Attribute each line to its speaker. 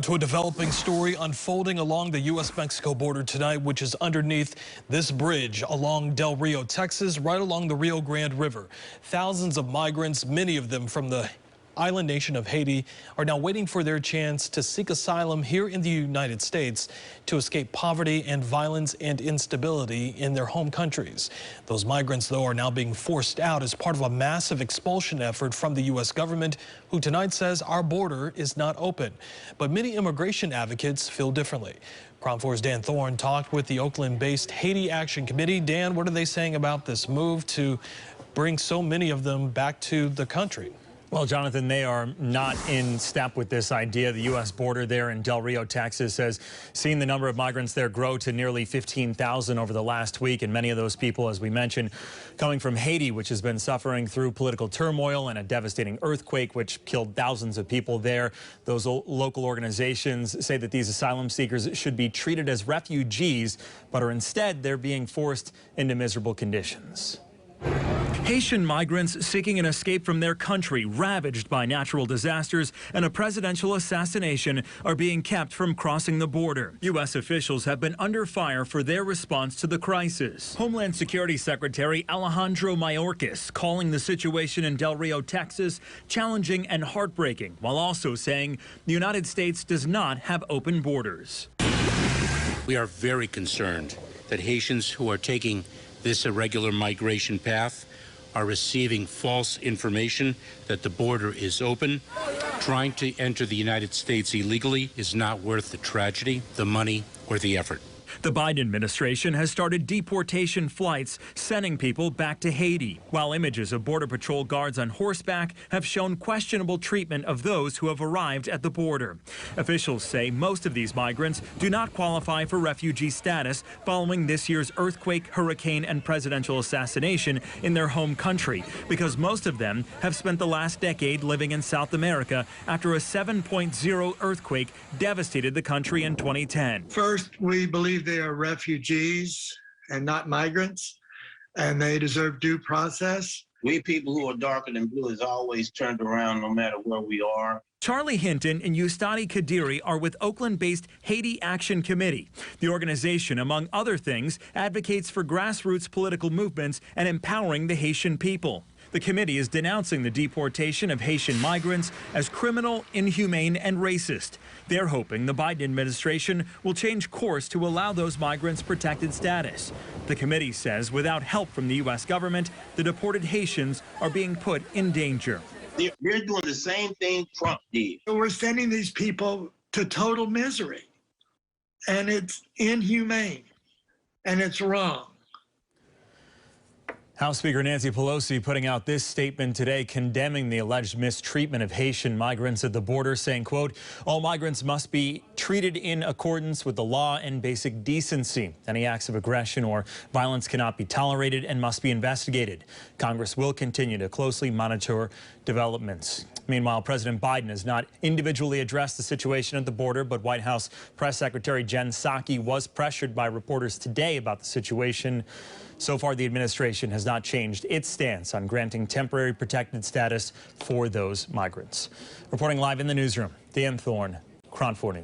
Speaker 1: To a developing story unfolding along the U.S.-Mexico border tonight, which is underneath this bridge along Del Rio, Texas, right along the Rio Grande River. Thousands of migrants, many of them from the island nation of Haiti, are now waiting for their chance to seek asylum here in the United States to escape poverty and violence and instability in their home countries. Those migrants, though, are now being forced out as part of a massive expulsion effort from the U.S. government, who tonight says our border is not open. But many immigration advocates feel differently. KRON 4's Dan Thorn talked with the Oakland-based Haiti Action Committee. Dan, what are they saying about this move to bring so many of them back to the country?
Speaker 2: Well, Jonathan, they are not in step with this idea. The U.S. border there in Del Rio, Texas, has seen the number of migrants there grow to nearly 15,000 over the last week. And many of those people, as we mentioned, coming from Haiti, which has been suffering through political turmoil and a devastating earthquake, which killed thousands of people there. Those local organizations say that these asylum seekers should be treated as refugees, but are instead they're being forced into miserable conditions. Haitian migrants seeking an escape from their country, ravaged by natural disasters and a presidential assassination, are being kept from crossing the border. U.S. officials have been under fire for their response to the crisis. Homeland Security Secretary Alejandro Mayorkas calling the situation in Del Rio, Texas, challenging and heartbreaking, while also saying the United States does not have open borders.
Speaker 3: We are very concerned that Haitians who are taking this irregular migration path are receiving false information that the border is open. Trying to enter the United States illegally is not worth the tragedy, the money, or the effort.
Speaker 2: The Biden administration has started deportation flights, sending people back to Haiti, while images of Border Patrol guards on horseback have shown questionable treatment of those who have arrived at the border. Officials say most of these migrants do not qualify for refugee status following this year's earthquake, hurricane, and presidential assassination in their home country, because most of them have spent the last decade living in South America after a 7.0 earthquake devastated the country in 2010.
Speaker 4: First, we believe they are refugees and not migrants, and they deserve due process.
Speaker 5: We people who are darker than blue is always turned around no matter where we are.
Speaker 2: Charlie Hinton and Ustadi Kadiri are with Oakland-based Haiti Action Committee. The organization, among other things, advocates for grassroots political movements and empowering the Haitian people. The committee is denouncing the deportation of Haitian migrants as criminal, inhumane, and racist. They're hoping the Biden administration will change course to allow those migrants protected status. The committee says without help from the U.S. government, the deported Haitians are being put in danger.
Speaker 5: They're doing the same thing Trump did.
Speaker 4: We're sending these people to total misery, and it's inhumane, and it's wrong.
Speaker 2: House Speaker Nancy Pelosi putting out this statement today condemning the alleged mistreatment of Haitian migrants at the border, saying, quote, all migrants must be treated in accordance with the law and basic decency. Any acts of aggression or violence cannot be tolerated and must be investigated. Congress will continue to closely monitor developments. Meanwhile, President Biden has not individually addressed the situation at the border, but White House Press Secretary Jen Psaki was pressured by reporters today about the situation. So far, the administration has not changed its stance on granting temporary protected status for those migrants. Reporting live in the newsroom, Dan Thorn, KRON 4 News.